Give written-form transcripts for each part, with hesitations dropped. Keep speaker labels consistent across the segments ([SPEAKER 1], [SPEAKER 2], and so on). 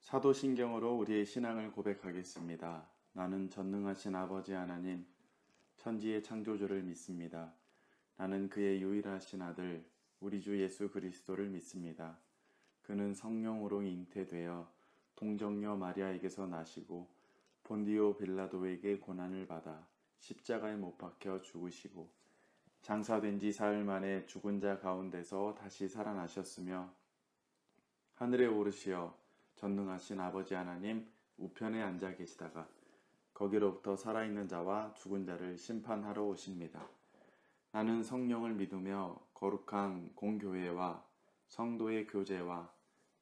[SPEAKER 1] 사도신경으로 우리의 신앙을 고백하겠습니다. 나는 전능하신 아버지 하나님, 천지의 창조주를 믿습니다. 나는 그의 유일하신 아들, 우리 주 예수 그리스도를 믿습니다. 그는 성령으로 잉태되어 동정녀 마리아에게서 나시고 본디오 빌라도에게 고난을 받아 십자가에 못 박혀 죽으시고 장사된 지 사흘 만에 죽은 자 가운데서 다시 살아나셨으며 하늘에 오르시어 전능하신 아버지 하나님 우편에 앉아 계시다가 거기로부터 살아있는 자와 죽은 자를 심판하러 오십니다. 나는 성령을 믿으며 거룩한 공교회와 성도의 교제와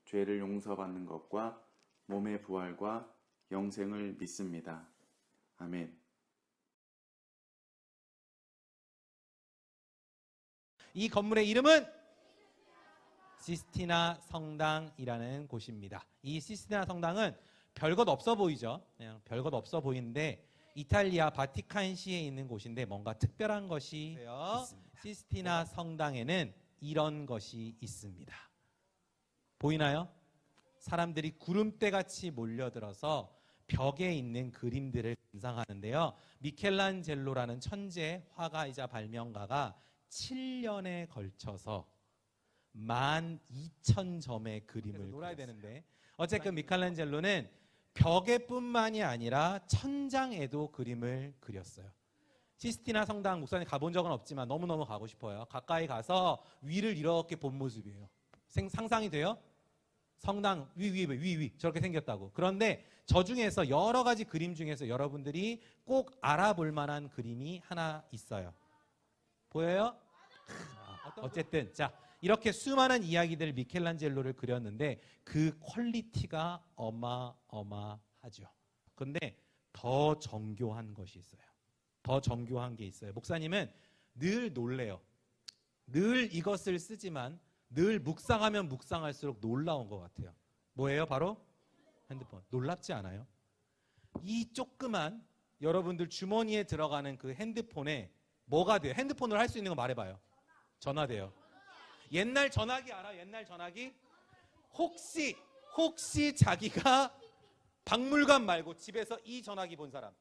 [SPEAKER 1] 죄를 용서받는 것과 몸의 부활과 영생을 믿습니다. 아멘.
[SPEAKER 2] 이 건물의 이름은 시스티나 성당이라는 곳입니다. 이 시스티나 성당은 별것 없어 보이죠. 그냥 별것 없어 보이는데 이탈리아 바티칸시에 있는 곳인데 뭔가 특별한 것이 있습니다. 시스티나 성당에는 이런 것이 있습니다. 보이나요? 사람들이 구름대같이 몰려들어서 벽에 있는 그림들을 감상하는데요. 미켈란젤로라는 천재 화가이자 발명가가 7년에 걸쳐서 12,000점의 그림을 놀아야 되는데 어쨌든 미켈란젤로는 벽에뿐만이 아니라 천장에도 그림을 그렸어요. 시스티나 성당 목사님 가본 적은 없지만 너무너무 가고 싶어요. 가까이 가서 위를 이렇게 본 모습이에요. 상상이 돼요? 성당 위 저렇게 생겼다고. 그런데 저 중에서 여러 가지 그림 중에서 여러분들이 꼭 알아볼 만한 그림이 하나 있어요. 보여요? 어쨌든 자 이렇게 수많은 이야기들 미켈란젤로를 그렸는데 그 퀄리티가 어마어마하죠. 그런데 더 정교한 것이 있어요. 더 정교한 게 있어요. 목사님은 늘 놀래요. 늘 이것을 쓰지만 늘 묵상하면 묵상할수록 놀라운 것 같아요. 뭐예요? 바로 핸드폰. 놀랍지 않아요? 이 조그만 여러분들 주머니에 들어가는 그 핸드폰에 뭐가 돼요? 핸드폰으로 할 수 있는 거 말해봐요. 전화돼요. 옛날 전화기 알아? 옛날 전화기? 혹시 자기가 박물관 말고 집에서 이 전화기 본 사람?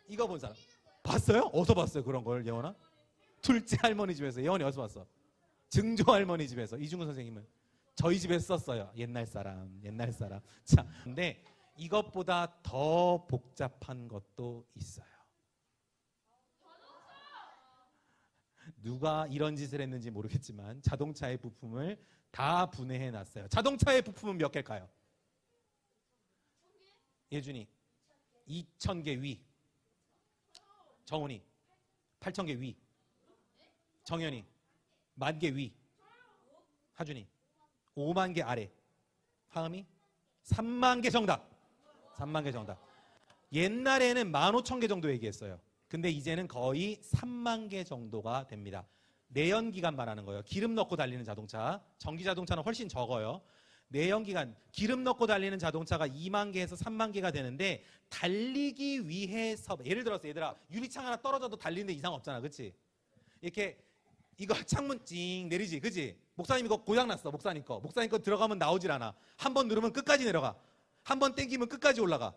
[SPEAKER 2] 이거 본 사람? 봤어요? 어디서 봤어요? 그런 걸 예원아? 둘째 할머니 집에서. 예원이 어디서 봤어? 증조 할머니 집에서. 이중근 선생님은 저희 집에서 썼어요. 옛날 사람. 자, 근데 이것보다 더 복잡한 것도 있어요. 누가 이런 짓을 했는지 모르겠지만 자동차의 부품을 다 분해해 놨어요. 자동차의 부품은 몇 개일까요? 예준이 2,000개 위, 정훈이 8,000개 위, 정현이 10,000개 위, 하준이 50,000개 아래, 하음이 30,000개 정답. 30,000개 정답. 옛날에는 15,000개 정도 얘기했어요. 근데 이제는 거의 30,000개 정도가 됩니다. 내연기관 말하는 거예요. 기름 넣고 달리는 자동차. 전기 자동차는 훨씬 적어요. 내연기관, 기름 넣고 달리는 자동차가 20,000개에서 30,000개가 되는데 달리기 위해서 예를 들어서 얘들아 유리창 하나 떨어져도 달리는데 이상 없잖아. 그치? 이렇게 이거 창문 찡 내리지. 그치? 목사님 이거 고장났어. 목사님 거 들어가면 나오질 않아. 한 번 누르면 끝까지 내려가. 한 번 땡기면 끝까지 올라가.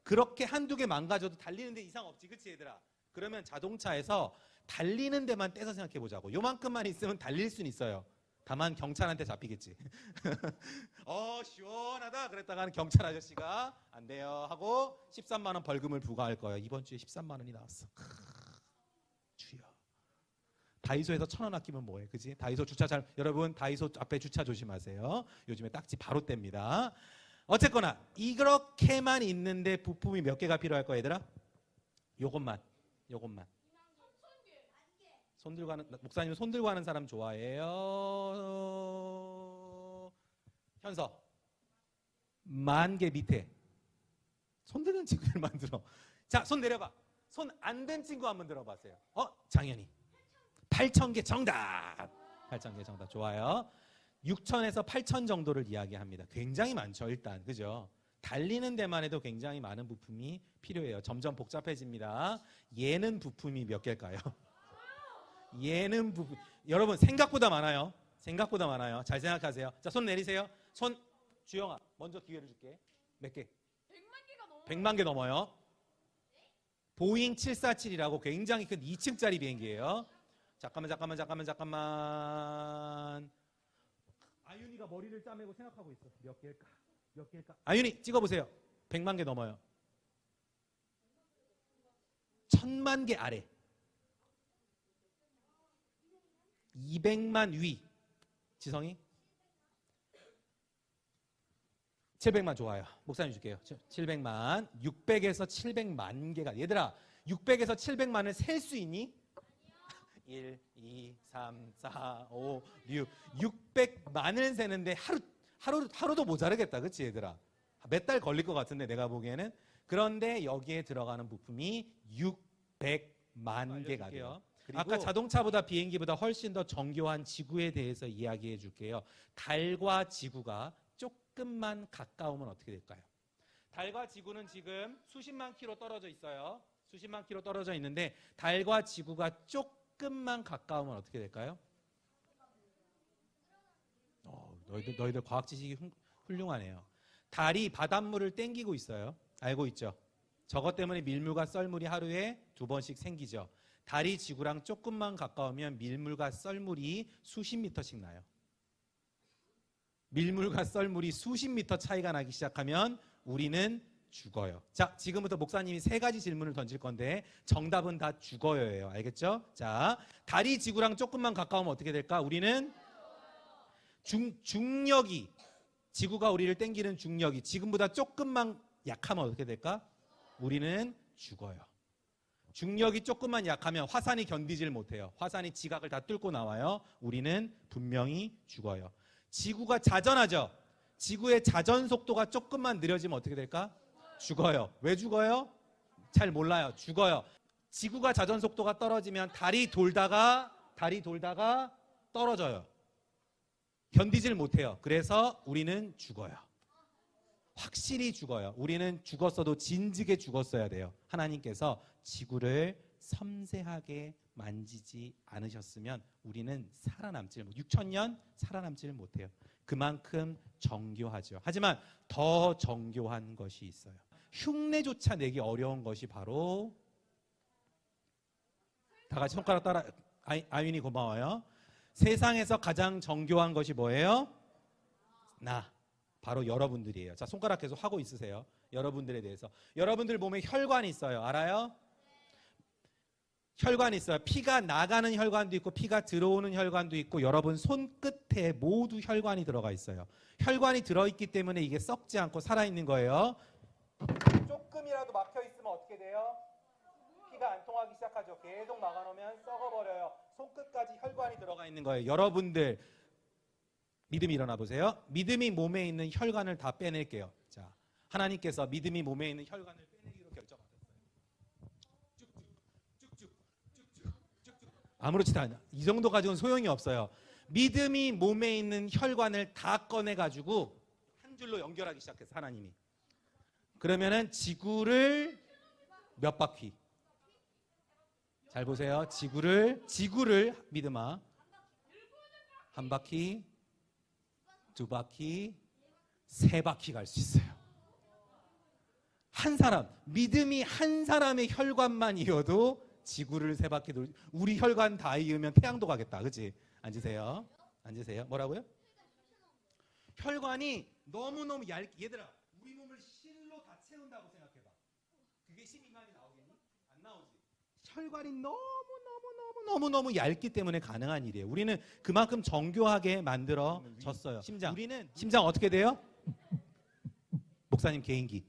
[SPEAKER 2] 그렇게 한두 개 망가져도 달리는데 이상 없지. 그치 얘들아? 그러면 자동차에서 달리는 데만 떼서 생각해 보자고. 요만큼만 있으면 달릴 수는 있어요. 다만 경찰한테 잡히겠지. 시원하다 그랬다가 경찰 아저씨가 안 돼요 하고 13만 원 벌금을 부과할 거예요. 이번 주에 13만 원이 나왔어. 주여. 다이소에서 1,000원 아끼면 뭐해? 그지? 다이소 주차 여러분 다이소 앞에 주차 조심하세요. 요즘에 딱지 바로 뗍니다. 어쨌거나 이렇게만 있는데 부품이 몇 개가 필요할 거야 얘들아? 요것만 손 들고 하는 목사님 손 들고 하는 사람 좋아해요? 현서 10,000개 밑에 손 드는 친구들 만들어. 자, 손 내려봐. 손 안 된 친구 한번 들어봤어요. 장현이 8,000개 정답. 8,000개 정답. 좋아요. 6,000에서 8,000 정도를 이야기합니다. 굉장히 많죠, 일단. 그죠? 달리는 데만 해도 굉장히 많은 부품이 필요해요. 점점 복잡해집니다. 얘는 부품이 몇 개일까요? 얘는 부품. 여러분 생각보다 많아요. 잘 생각하세요. 자, 손 내리세요. 손 주영아, 먼저 기회를 줄게. 몇 개?
[SPEAKER 3] 100만 개가 넘어.
[SPEAKER 2] 100만 개 넘어요. 보잉 747이라고 굉장히 큰 2층짜리 비행기예요. 잠깐만. 아윤이가 머리를 짜매고 생각하고 있어. 몇 개일까? 아윤이 찍어보세요. 100만 개 넘어요. 1000만 개 아래. 200만 위. 지성이? 700만 좋아요. 목사님 줄게요. 700만. 600에서 700만 개가. 얘들아, 600에서 700만을 셀 수 있니? 1, 2, 3, 4, 5, 6. 600만을 세는데 하루도 모자르겠다. 그치, 얘들아? 몇 달 걸릴 것 같은데, 내가 보기에는. 그런데 여기에 들어가는 부품이 600만 개가 돼요. 아까 자동차보다 비행기보다 훨씬 더 정교한 지구에 대해서 이야기해 줄게요. 달과 지구가 조금만 가까우면 어떻게 될까요? 달과 지구는 지금 수십만 킬로 떨어져 있어요. 수십만 킬로 떨어져 있는데 달과 지구가 조금만 가까우면 어떻게 될까요? 너희들 과학 지식이 훌륭하네요. 달이 바닷물을 땡기고 있어요. 알고 있죠? 저것 때문에 밀물과 썰물이 하루에 2번씩 생기죠. 달이 지구랑 조금만 가까우면 밀물과 썰물이 수십 미터씩 나요. 밀물과 썰물이 수십 미터 차이가 나기 시작하면 우리는 죽어요. 자, 지금부터 목사님이 3가지 질문을 던질 건데 정답은 다 죽어요예요. 알겠죠? 자, 달이 지구랑 조금만 가까우면 어떻게 될까? 우리는 중력이, 지구가 우리를 땡기는 중력이 지금보다 조금만 약하면 어떻게 될까? 우리는 죽어요. 중력이 조금만 약하면 화산이 견디질 못해요. 화산이 지각을 다 뚫고 나와요. 우리는 분명히 죽어요. 지구가 자전하죠. 지구의 자전 속도가 조금만 느려지면 어떻게 될까? 죽어요. 왜 죽어요? 잘 몰라요. 죽어요. 지구가 자전 속도가 떨어지면 달이 돌다가 떨어져요. 견디질 못해요. 그래서 우리는 죽어요. 확실히 죽어요. 우리는 죽었어도 진즉에 죽었어야 돼요. 하나님께서 지구를 섬세하게 만지지 않으셨으면 우리는 살아남질 6,000년 살아남지를 못해요. 그만큼 정교하죠. 하지만 더 정교한 것이 있어요. 흉내조차 내기 어려운 것이 바로, 다 같이 손가락 따라. 아윤이 고마워요. 세상에서 가장 정교한 것이 뭐예요? 바로 여러분들이에요. 자, 손가락 계속 하고 있으세요. 여러분들에 대해서. 여러분들 몸에 혈관이 있어요. 알아요? 혈관이 있어요. 피가 나가는 혈관도 있고 피가 들어오는 혈관도 있고 여러분 손끝에 모두 혈관이 들어가 있어요. 혈관이 들어있기 때문에 이게 썩지 않고 살아있는 거예요. 조금이라도 막혀 있으면 어떻게 돼요? 피가 안 통하기 시작하죠. 계속 막아놓으면 썩어버려요. 손끝까지 혈관이 들어가 있는 거예요. 여러분들 믿음이 일어나 보세요. 믿음이 몸에 있는 혈관을 다 빼낼게요. 자, 하나님께서 믿음이 몸에 있는 혈관을 빼내기로 결정하셨어요. 아무렇지도 않아. 이 정도 가지고는 소용이 없어요. 믿음이 몸에 있는 혈관을 다 꺼내가지고 한 줄로 연결하기 시작했어요. 하나님이. 그러면은 지구를 몇 바퀴? 잘 보세요. 지구를 믿음아. 한 바퀴, 2바퀴, 3바퀴 갈 수 있어요. 한 사람, 믿음이 한 사람의 혈관만 이어도 지구를 3바퀴 돌. 우리 혈관 다 이으면 태양도 가겠다. 그렇지? 앉으세요. 뭐라고요? 혈관이 너무너무 얇게. 얘들아, 우리 몸을 실로 다 채운다고 생각해봐. 그게 12만이 나오겠니? 안 나오지. 혈관이 너무너무 얇기 때문에 가능한 일이에요. 우리는 그만큼 정교하게 만들어졌어요. 심장 어떻게 돼요? 목사님 개인기.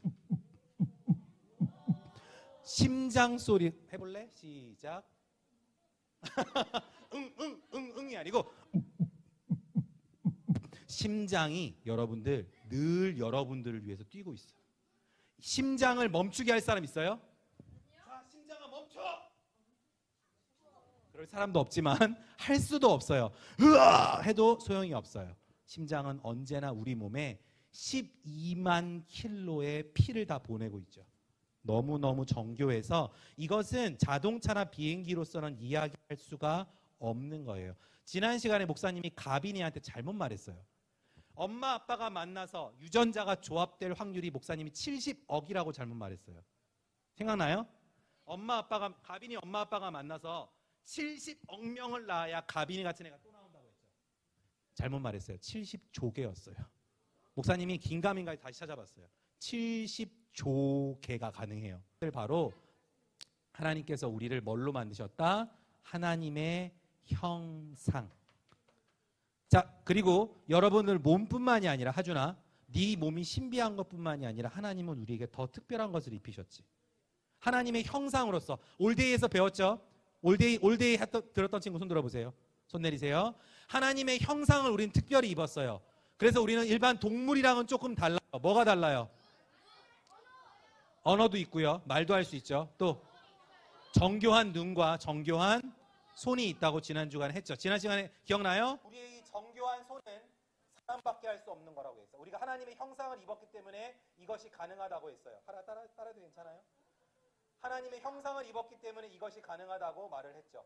[SPEAKER 2] 심장 소리 해볼래? 시작. 응이 아니고 심장이 늘 여러분들을 위해서 뛰고 있어요. 심장을 멈추게 할 사람 있어요? 자, 심장아 멈춰! 그럴 사람도 없지만 할 수도 없어요. 으아! 해도 소용이 없어요. 심장은 언제나 우리 몸에 12만 킬로의 피를 다 보내고 있죠. 너무너무 정교해서 이것은 자동차나 비행기로서는 이야기할 수가 없는 거예요. 지난 시간에 목사님이 가빈이한테 잘못 말했어요. 엄마 아빠가 만나서 유전자가 조합될 확률이 목사님이 70억이라고 잘못 말했어요. 생각나요? 가빈이 엄마 아빠가 만나서 70억 명을 낳아야 가빈이 같은 애가 또 나온다고 했죠. 잘못 말했어요. 70조개였어요. 목사님이 긴가민가 다시 찾아봤어요. 70조 개가 가능해요. 바로 하나님께서 우리를 뭘로 만드셨다? 하나님의 형상. 자, 그리고 여러분들 몸뿐만이 아니라 하준아, 네 몸이 신비한 것뿐만이 아니라 하나님은 우리에게 더 특별한 것을 입히셨지. 하나님의 형상으로서 올데이에서 배웠죠? 올데이 들었던 친구 손 들어보세요. 손 내리세요. 하나님의 형상을 우리는 특별히 입었어요. 그래서 우리는 일반 동물이랑은 조금 달라요. 뭐가 달라요? 언어도 있고요. 말도 할 수 있죠. 또 정교한 눈과 정교한 손이 있다고 지난 주간에 했죠. 지난 시간에 기억나요? 우리의 이 정교한 손은 사람밖에 할 수 없는 거라고 했어요. 우리가 하나님의 형상을 입었기 때문에 이것이 가능하다고 했어요. 따라도 괜찮아요? 하나님의 형상을 입었기 때문에 이것이 가능하다고 말을 했죠.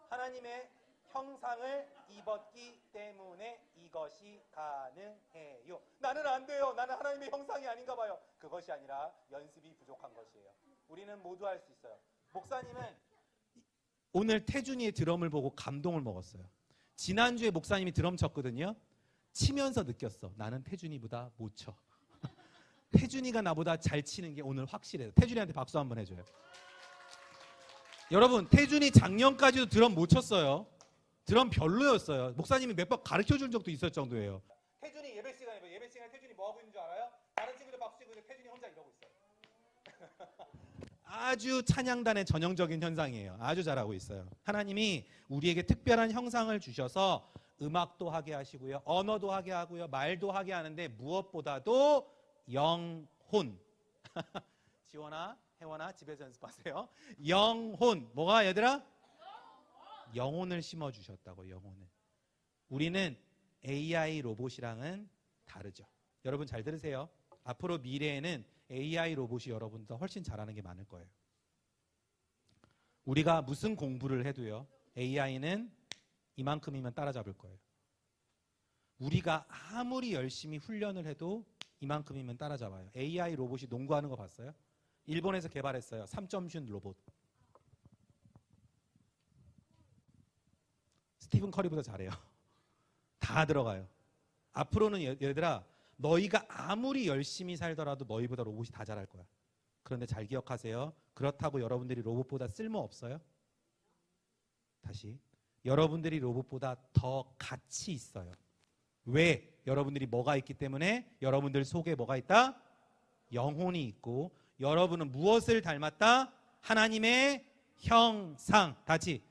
[SPEAKER 2] 하나님의 형상을 입었기 때문에 이것이 가능해요. 나는 안 돼요. 나는 하나님의 형상이 아닌가 봐요. 그것이 아니라 연습이 부족한 것이에요. 우리는 모두 할 수 있어요. 목사님은 오늘 태준이의 드럼을 보고 감동을 먹었어요. 지난주에 목사님이 드럼 쳤거든요. 치면서 느꼈어. 나는 태준이보다 못 쳐. 태준이가 나보다 잘 치는 게 오늘 확실해요. 태준이한테 박수 한번 해줘요. 여러분, 태준이 작년까지도 드럼 못 쳤어요. 드럼 별로였어요. 목사님이 몇 번 가르쳐준 적도 있을 정도예요. 태준이 예배 시간에 태준이 뭐 하고 있는 줄 알아요? 다른 친구들 박수 치고 있는데 태준이 혼자 이러고 있어요. 아주 찬양단의 전형적인 현상이에요. 아주 잘하고 있어요. 하나님이 우리에게 특별한 형상을 주셔서 음악도 하게 하시고요. 언어도 하게 하고요. 말도 하게 하는데 무엇보다도 영혼. 지원아, 혜원아 집에서 연습하세요. 영혼. 뭐가 얘들아? 영혼을 심어주셨다고. 영혼을. 우리는 AI 로봇이랑은 다르죠. 여러분 잘 들으세요. 앞으로 미래에는 AI 로봇이 여러분보다 훨씬 잘하는 게 많을 거예요. 우리가 무슨 공부를 해도요, AI는 이만큼이면 따라잡을 거예요. 우리가 아무리 열심히 훈련을 해도 이만큼이면 따라잡아요. AI 로봇이 농구하는 거 봤어요? 일본에서 개발했어요. 3점슛 로봇. 스티븐 커리보다 잘해요. 다 들어가요. 앞으로는 얘들아, 너희가 아무리 열심히 살더라도 너희보다 로봇이 다 잘할 거야. 그런데 잘 기억하세요. 그렇다고 여러분들이 로봇보다 쓸모없어요? 다시. 여러분들이 로봇보다 더 가치 있어요. 왜? 여러분들이 뭐가 있기 때문에? 여러분들 속에 뭐가 있다? 영혼이 있고, 여러분은 무엇을 닮았다? 하나님의 형상. 다시.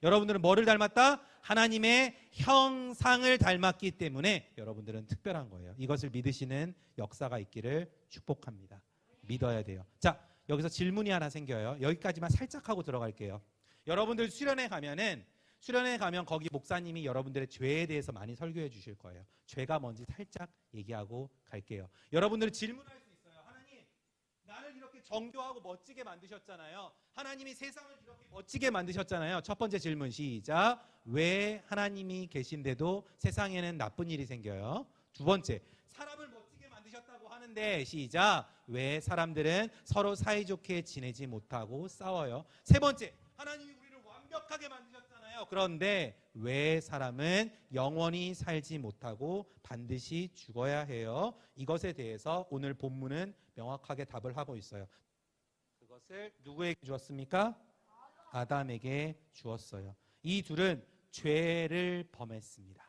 [SPEAKER 2] 여러분들은 뭐를 닮았다? 하나님의 형상을 닮았기 때문에 여러분들은 특별한 거예요. 이것을 믿으시는 역사가 있기를 축복합니다. 믿어야 돼요. 자, 여기서 질문이 하나 생겨요. 여기까지만 살짝 하고 들어갈게요. 여러분들 수련회 가면 거기 목사님이 여러분들의 죄에 대해서 많이 설교해 주실 거예요. 죄가 뭔지 살짝 얘기하고 갈게요. 여러분들은 질문할 수 있어요. 하나님, 나를 이렇게 정교하고 멋지게 만드셨잖아요. 하나님이 세상을 이렇게 멋지게 만드셨잖아요. 첫 번째 질문 시작. 왜 하나님이 계신데도 세상에는 나쁜 일이 생겨요? 두 번째, 사람을 멋지게 만드셨다고 하는데 시작. 왜 사람들은 서로 사이좋게 지내지 못하고 싸워요? 세 번째, 하나님이 우리를 완벽하게 만드셨잖아요. 그런데 왜 사람은 영원히 살지 못하고 반드시 죽어야 해요? 이것에 대해서 오늘 본문은 명확하게 답을 하고 있어요. 그것을 누구에게 주었습니까? 아담에게 주었어요. 이 둘은 죄를 범했습니다.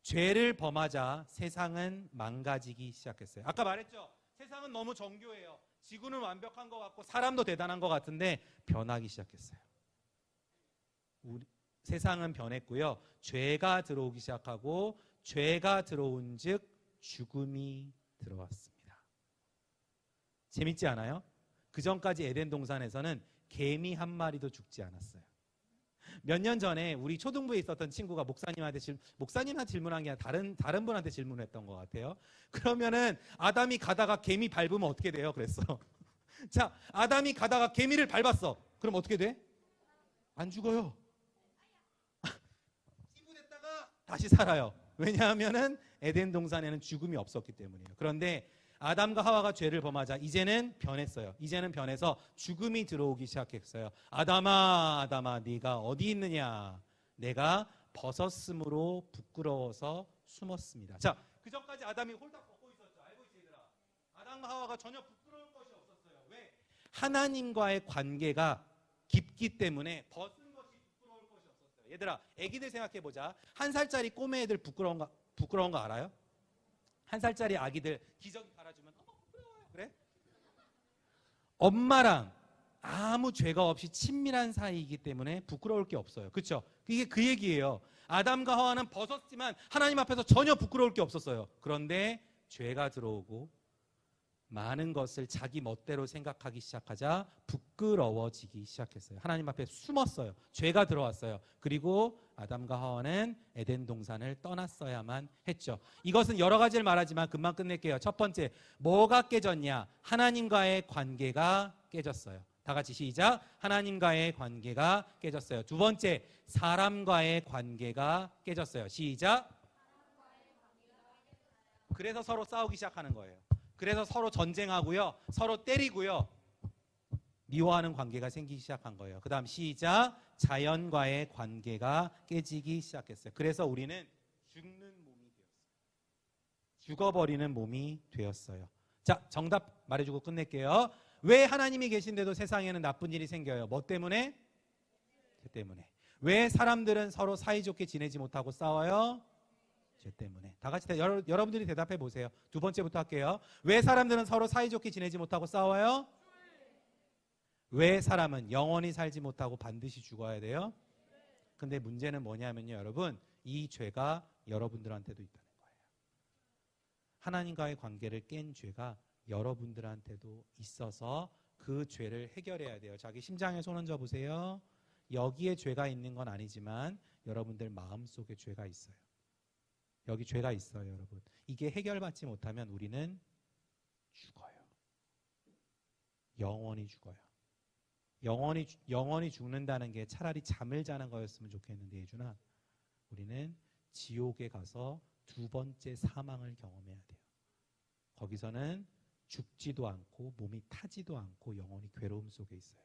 [SPEAKER 2] 죄를 범하자 세상은 망가지기 시작했어요. 아까 말했죠? 세상은 너무 정교해요. 지구는 완벽한 것 같고 사람도 대단한 것 같은데 변하기 시작했어요. 세상은 변했고요. 죄가 들어오기 시작하고 죄가 들어온 즉 죽음이 들어왔습니다. 재밌지 않아요? 그 전까지 에덴 동산에서는 개미 한 마리도 죽지 않았어요. 몇 년 전에 우리 초등부에 있었던 친구가 목사님한테 질문한 게 아니라 다른 분한테 질문했던 것 같아요. 그러면은 아담이 가다가 개미 밟으면 어떻게 돼요? 그랬어. 자, 아담이 가다가 개미를 밟았어. 그럼 어떻게 돼? 안 죽어요. 찌부됐다가 다시 살아요. 왜냐하면은 에덴 동산에는 죽음이 없었기 때문이에요. 그런데 아담과 하와가 죄를 범하자 이제는 변했어요. 이제는 변해서 죽음이 들어오기 시작했어요. 아담아, 아담아, 네가 어디 있느냐? 내가 벗었으므로 부끄러워서 숨었습니다. 자, 그 전까지 아담이 홀딱 벗고 있었죠. 알고 있어요, 얘들아. 아담과 하와가 전혀 부끄러울 것이 없었어요. 왜? 하나님과의 관계가 깊기 때문에 벗은 것이 부끄러울 것이 없었어요. 얘들아, 애기들 생각해 보자. 1살짜리 꼬매애들 부끄러운 거 알아요? 1살짜리 아기들 기저귀 갈아주면 어머 부끄러워요. 그래? 엄마랑 아무 죄가 없이 친밀한 사이이기 때문에 부끄러울 게 없어요. 그렇죠? 이게 그 얘기예요. 아담과 하와는 벗었지만 하나님 앞에서 전혀 부끄러울 게 없었어요. 그런데 죄가 들어오고 많은 것을 자기 멋대로 생각하기 시작하자 부끄러워지기 시작했어요. 하나님 앞에 숨었어요. 죄가 들어왔어요. 그리고 아담과 하와는 에덴 동산을 떠났어야만 했죠. 이것은 여러 가지를 말하지만 금방 끝낼게요. 첫 번째, 뭐가 깨졌냐? 하나님과의 관계가 깨졌어요. 다 같이 시작. 하나님과의 관계가 깨졌어요. 두 번째, 사람과의 관계가 깨졌어요. 시작. 그래서 서로 싸우기 시작하는 거예요. 그래서 서로 전쟁하고요. 서로 때리고요. 미워하는 관계가 생기기 시작한 거예요. 그 다음 시작. 자연과의 관계가 깨지기 시작했어요. 그래서 우리는 죽는 몸이 되었어요. 죽어버리는 몸이 되었어요. 자, 정답 말해주고 끝낼게요. 왜 하나님이 계신데도 세상에는 나쁜 일이 생겨요? 뭐 때문에? 죄 때문에. 왜 사람들은 서로 사이좋게 지내지 못하고 싸워요? 죄 때문에. 다 같이 여러분들이 대답해 보세요. 두 번째부터 할게요. 왜 사람들은 서로 사이좋게 지내지 못하고 싸워요? 왜 사람은 영원히 살지 못하고 반드시 죽어야 돼요? 근데 문제는 뭐냐면요, 여러분, 이 죄가 여러분들한테도 있다는 거예요. 하나님과의 관계를 깬 죄가 여러분들한테도 있어서 그 죄를 해결해야 돼요. 자기 심장에 손 얹어 보세요. 여기에 죄가 있는 건 아니지만 여러분들 마음속에 죄가 있어요. 여기 죄가 있어요, 여러분. 이게 해결받지 못하면 우리는 죽어요. 영원히 죽어요. 영원히 죽는다는 게 차라리 잠을 자는 거였으면 좋겠는데, 예준아, 우리는 지옥에 가서 두 번째 사망을 경험해야 돼요. 거기서는 죽지도 않고 몸이 타지도 않고 영원히 괴로움 속에 있어요.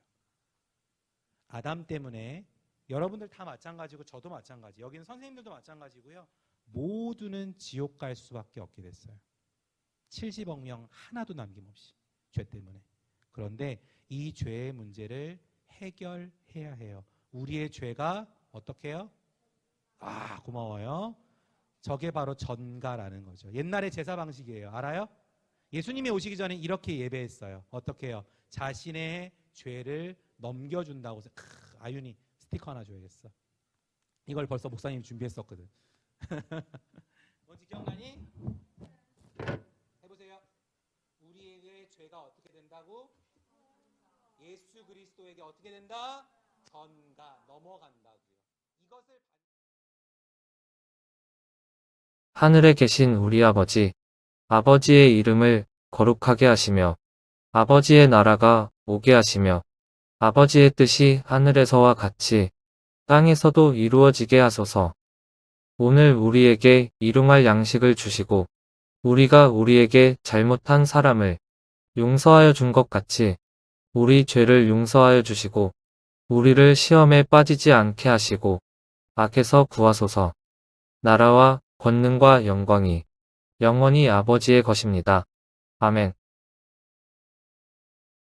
[SPEAKER 2] 아담 때문에 여러분들 다 마찬가지고 저도 마찬가지, 여기는 선생님들도 마찬가지고요. 모두는 지옥 갈 수밖에 없게 됐어요. 70억 명 하나도 남김없이 죄 때문에. 그런데 이 죄의 문제를 해결해야 해요. 우리의 죄가 어떻게 해요? 아, 고마워요. 저게 바로 전가라는 거죠. 옛날의 제사 방식이에요. 알아요? 예수님이 오시기 전에 이렇게 예배했어요. 어떻게 해요? 자신의 죄를 넘겨준다고 해서 아윤이 스티커 하나 줘야겠어. 이걸 벌써 목사님이 준비했었거든. 뭔지 기억나니? 해보세요. 우리에게 죄가 어떻게 된다고? 예수 그리스도에게 어떻게 된다? 전가, 넘어간다고요. 이것을
[SPEAKER 3] 하늘에 계신 우리 아버지, 아버지의 이름을 거룩하게 하시며 아버지의 나라가 오게 하시며 아버지의 뜻이 하늘에서와 같이 땅에서도 이루어지게 하소서. 오늘 우리에게 일용할 양식을 주시고 우리가 우리에게 잘못한 사람을 용서하여 준 것 같이 우리 죄를 용서하여 주시고 우리를 시험에 빠지지 않게 하시고 악에서 구하소서. 나라와 권능과 영광이 영원히 아버지의 것입니다. 아멘.